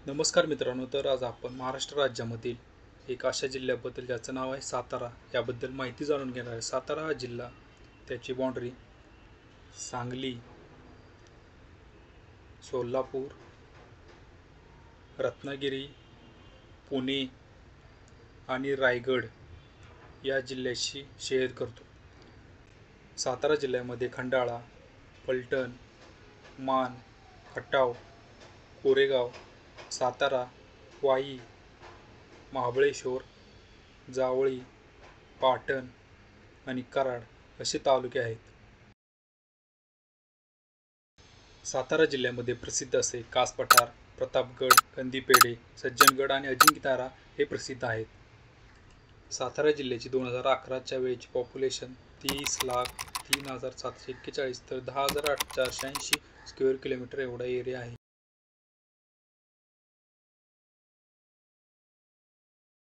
नमस्कार मित्रांनो, तर आज आपण महाराष्ट्र राज्यामधील एक अशा जिल्ह्याबद्दल ज्याचं नाव आहे सातारा याबद्दल माहिती जाणून घेणार आहे. सातारा हा जिल्हा, त्याची बाँड्री सांगली, सोलापूर, रत्नागिरी, पुणे आणि रायगड या जिल्ह्याशी शेअर करतो. सातारा जिल्ह्यामध्ये खंडाळा, फलटण, मान, खटाव, कोरेगाव, सातारा, वाई, महाबळेश्वर, जावळी, पाटण आणि कराड असे तालुके आहेत. सातारा जिल्ह्यामध्ये प्रसिद्ध असे कास पठार, प्रतापगड, कंदीपेढे, सज्जनगड आणि अजिंक्यतारा हे प्रसिद्ध आहेत. सातारा जिल्ह्याची 2011च्या वेळेची पॉप्युलेशन 30,03,741, तर 10,480 स्क्वेअर किलोमीटर एवढा एरिया आहे.